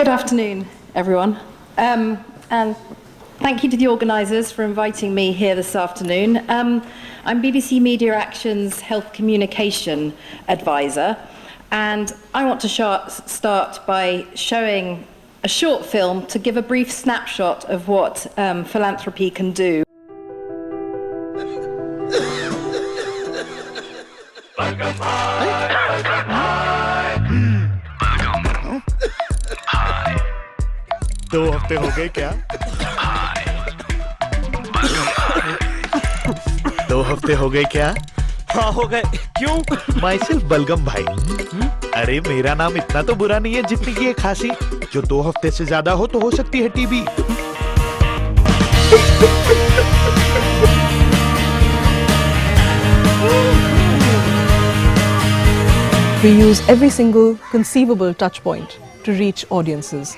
Good afternoon, everyone. And thank you to the organisers for inviting me here this afternoon. I'm BBC Media Action's Health Communication Advisor, and I want to start by showing a short film to give a brief snapshot of what philanthropy can do. दो हफ्ते हो गए क्या? 2 हफ्ते हो गए क्या? हाँ हो गए। क्यों? Myself बलगम भाई। अरे मेरा नाम इतना तो बुरा नहीं है जितनी की ये खांसी जो 2 हफ्ते से ज्यादा हो तो हो सकती है TB. We use every single conceivable touch point to reach audiences.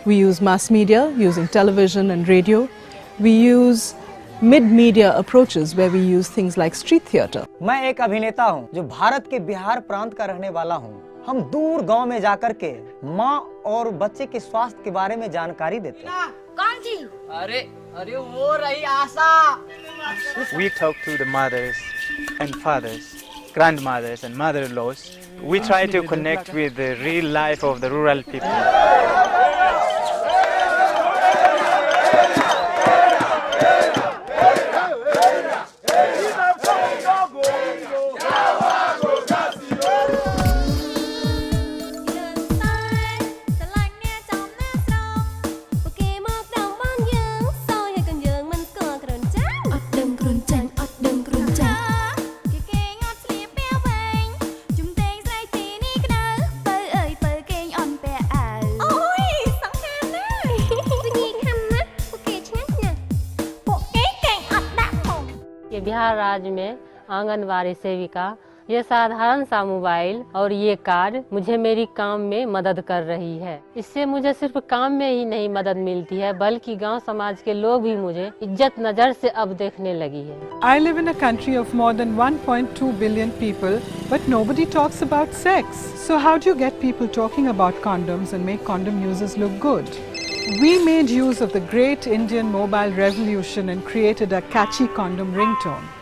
We use mass media using television and radio. We use mid-media approaches where we use things like street theatre. मैं एक अभिनेता हूँ जो भारत के बिहार प्रांत का रहने वाला हूँ। हम दूर गांव में जाकर के माँ और बच्चे के स्वास्थ्य के बारे में जानकारी देते हैं। कौन थी? अरे वो रही आशा। We talk to the mothers and fathers, grandmothers and mother-in-laws. We try to connect with the real life of the rural people. Bihar राज्य में आंगनवाड़ी सेविका ये साधारण सा मोबाइल और ये कार्ड मुझे मेरी काम में मदद कर रही है। इससे मुझे सिर्फ काम में ही नहीं मदद मिलती है बल्कि गांव समाज के लोग भी मुझे इज्जत नजर से अब देखने लगी है। I live in a country of more than 1.2 billion people, but nobody talks about sex. So how do you get people talking about condoms and make condom users look good? We made use of the great Indian mobile revolution and created a catchy condom ringtone.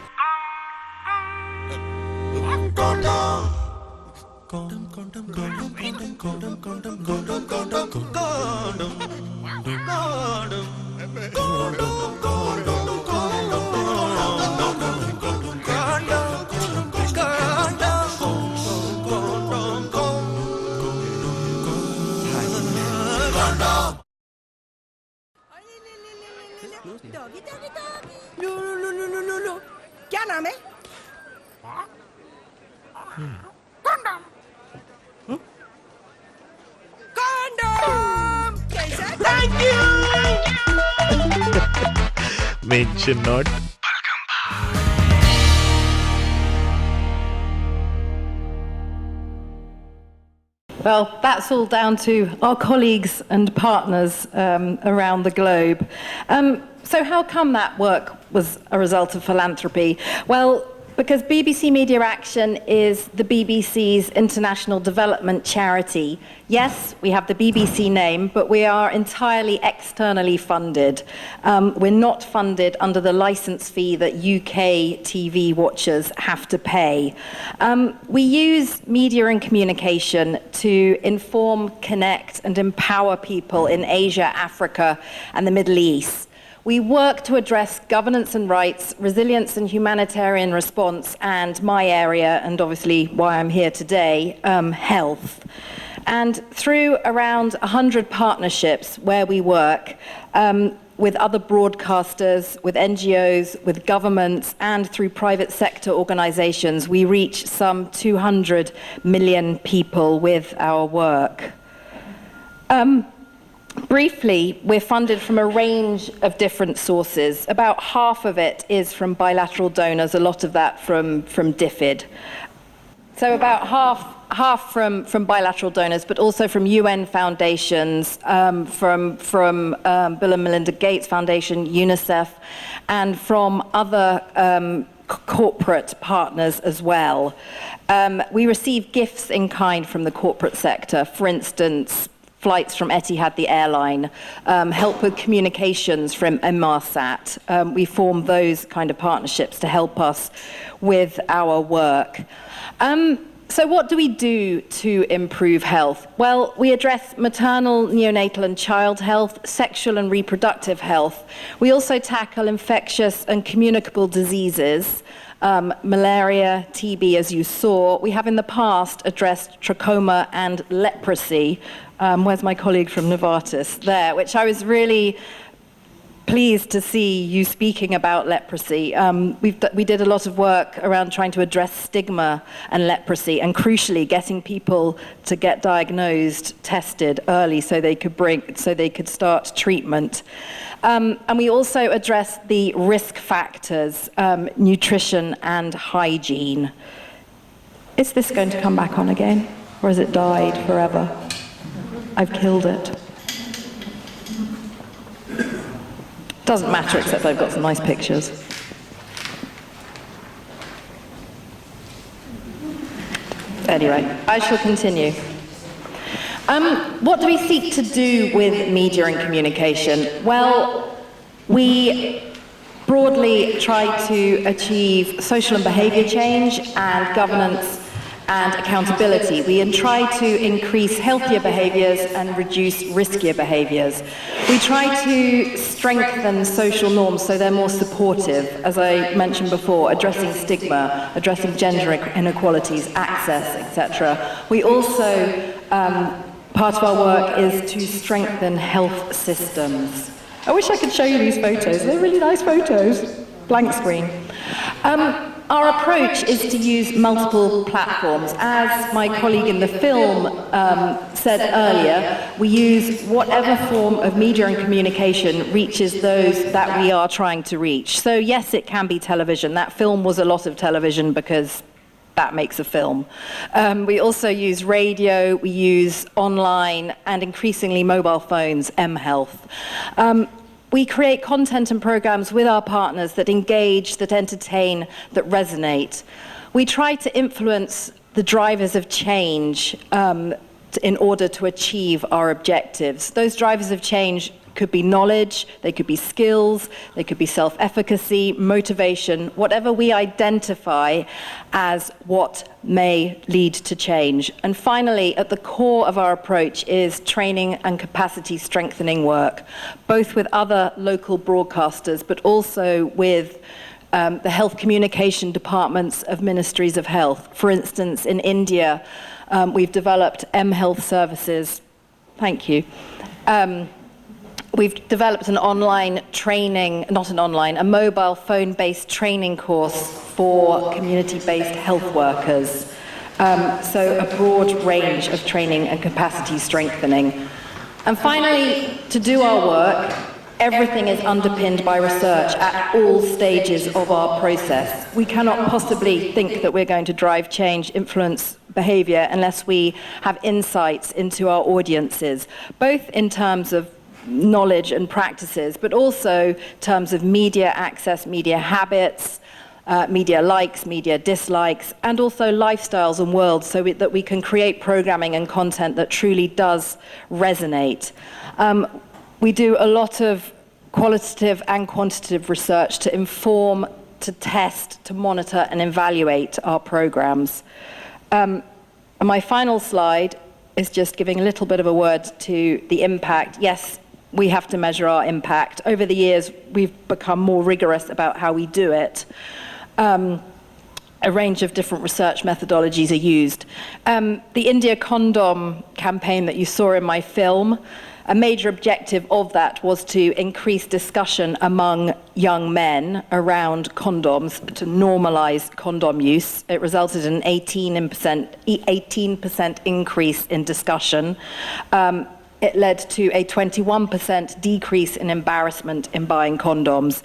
लो क्या नाम है? Condom! Thank you! Mention not. Well, that's all down to our colleagues and partners around the globe. So how come that work was a result of philanthropy? Well, because BBC Media Action is the BBC's international development charity. Yes, we have the BBC name, but we are entirely externally funded. We're not funded under the license fee that UK TV watchers have to pay. We use media and communication to inform, connect, and empower people in Asia, Africa, and the Middle East. We work to address governance and rights, resilience and humanitarian response, and my area, and obviously why I'm here today, health. And through around 100 partnerships where we work with other broadcasters, with NGOs, with governments, and through private sector organizations, we reach some 200 million people with our work. Briefly, we're funded from a range of different sources. About half of it is from bilateral donors, a lot of that from DFID. So about half from bilateral donors, but also from UN foundations, from Bill and Melinda Gates Foundation, UNICEF, and from other corporate partners as well. We receive gifts in kind from the corporate sector. For instance, flights from Etihad, the airline, help with communications from Inmarsat. We form those kind of partnerships to help us with our work. So what do we do to improve health? Well, we address maternal, neonatal and child health, sexual and reproductive health. We also tackle infectious and communicable diseases, malaria, TB, as you saw. We have in the past addressed trachoma and leprosy. Where's my colleague from Novartis? There, which I was really pleased to see you speaking about leprosy. We did a lot of work around trying to address stigma and leprosy, and crucially getting people to get diagnosed, tested early so they could start treatment. And we also address the risk factors, nutrition and hygiene. Is this going to come back on again, or has it died forever? I've killed it. Doesn't matter, except I've got some nice pictures. Anyway, I shall continue. What do we seek to do with media and communication? Well, we broadly try to achieve social and behaviour change and governance and accountability. We try to increase healthier behaviours and reduce riskier behaviours. We try to strengthen social norms so they're more supportive, as I mentioned before, addressing stigma, addressing gender inequalities, access, etc. We also, part of our work is to strengthen health systems. I wish I could show you these photos. They're really nice photos. Blank screen. Our approach is to use multiple platforms. As my colleague in the film said earlier, we use whatever form of media and communication reaches those that we are trying to reach. So yes, it can be television. That film was a lot of television because that makes a film. We also use radio, we use online, and increasingly mobile phones, mHealth. We create content and programs with our partners that engage, that entertain, that resonate. We try to influence the drivers of change in order to achieve our objectives. Those drivers of change could be knowledge, they could be skills, they could be self-efficacy, motivation, whatever we identify as what may lead to change. And finally, at the core of our approach is training and capacity strengthening work, both with other local broadcasters, but also with the health communication departments of ministries of health. For instance, in India, we've developed mHealth services. Thank you. We've developed an online training, a mobile phone-based training course for community-based health workers. So a broad range of training and capacity strengthening. And finally, to do our work, everything is underpinned by research at all stages of our process. We cannot possibly think that we're going to drive change, influence behavior, unless we have insights into our audiences, both in terms of knowledge and practices, but also in terms of media access, media habits, media likes, media dislikes, and also lifestyles and worlds, so that we can create programming and content that truly does resonate. We do a lot of qualitative and quantitative research to inform, to test, to monitor and evaluate our programs. And my final slide is just giving a little bit of a word to the impact. Yes, we have to measure our impact. Over the years, we've become more rigorous about how we do it. A range of different research methodologies are used. The India condom campaign that you saw in my film, a major objective of that was to increase discussion among young men around condoms, to normalize condom use. It resulted in an 18% increase in discussion. It led to a 21% decrease in embarrassment in buying condoms.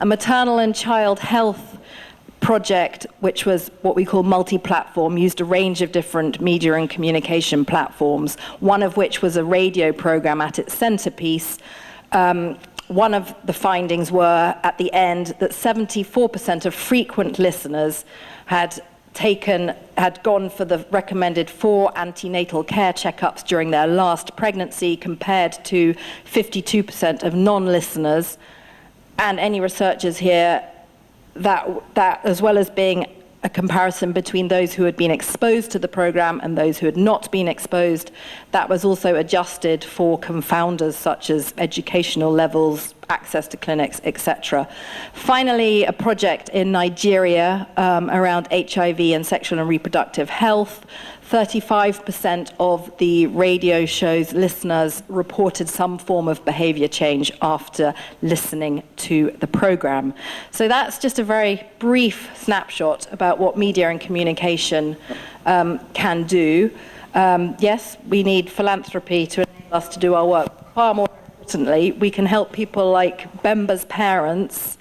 A maternal and child health project, which was what we call multi-platform, used a range of different media and communication platforms, one of which was a radio program at its centerpiece. One of the findings were, at the end, that 74% of frequent listeners had had gone for the recommended 4 antenatal care checkups during their last pregnancy, compared to 52% of non-listeners. And any researchers here, that as well as being a comparison between those who had been exposed to the program and those who had not been exposed, that was also adjusted for confounders such as educational levels, access to clinics, etc. Finally, a project in Nigeria around HIV and sexual and reproductive health. 35% of the radio show's listeners reported some form of behavior change after listening to the program. So that's just a very brief snapshot about what media and communication can do. Yes, we need philanthropy to enable us to do our work. Far more importantly, we can help people like Bemba's parents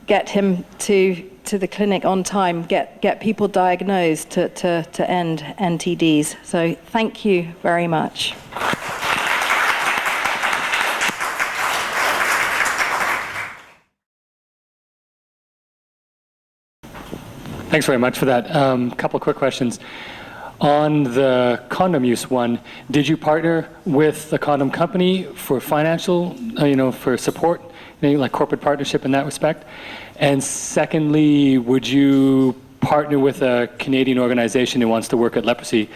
get him to the clinic on time, get people diagnosed to end NTDs. So thank you very much. Thanks very much for that. Couple quick questions. On the condom use one, did you partner with the condom company for financial, for support, like corporate partnership in that respect? And secondly, would you partner with a Canadian organization who wants to work at leprosy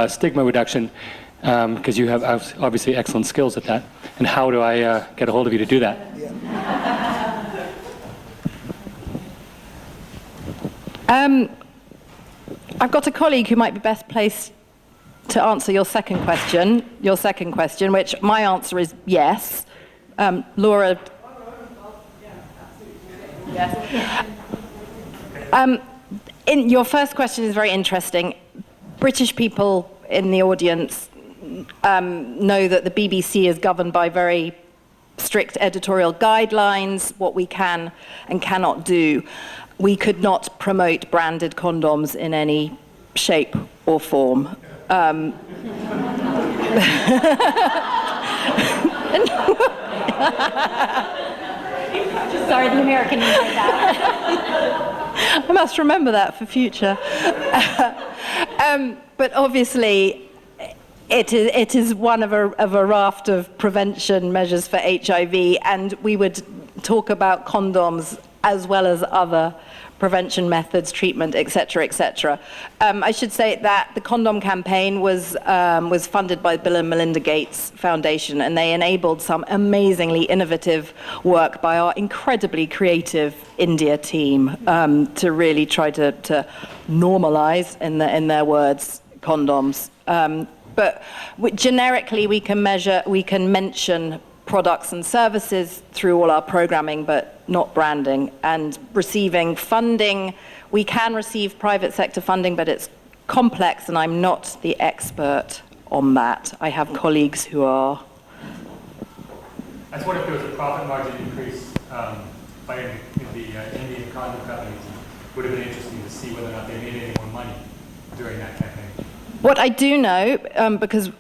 stigma reduction? Because you have obviously excellent skills at that. And how do I get a hold of you to do that? I've got a colleague who might be best placed to answer your second question, which my answer is yes. Laura. Yes. Your first question is very interesting. British people in the audience know that the BBC is governed by very strict editorial guidelines, what we can and cannot do. We could not promote branded condoms in any shape or form. Sorry, the American didn't like that. I must remember that for future. But obviously, it is one of a raft of prevention measures for HIV, and we would talk about condoms as well as other prevention methods, treatment, etc., etc. I should say that the condom campaign was funded by the Bill and Melinda Gates Foundation, and they enabled some amazingly innovative work by our incredibly creative India team to really try to normalize, in their words, condoms. But generically, we can mention products and services through all our programming, but not branding. And receiving funding, we can receive private sector funding, but it's complex, and I'm not the expert on that. I have colleagues who are. I just wonder if there was a profit margin increase by the Indian condom companies. Would have been interesting to see whether or not they made any more money during that campaign. What I do know, because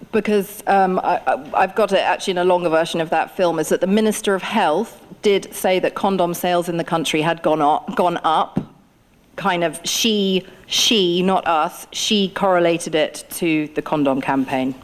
I've got it actually in a longer version of that film, is that the Minister of Health did say that condom sales in the country had gone up. Kind of she, not us, she correlated it to the condom campaign.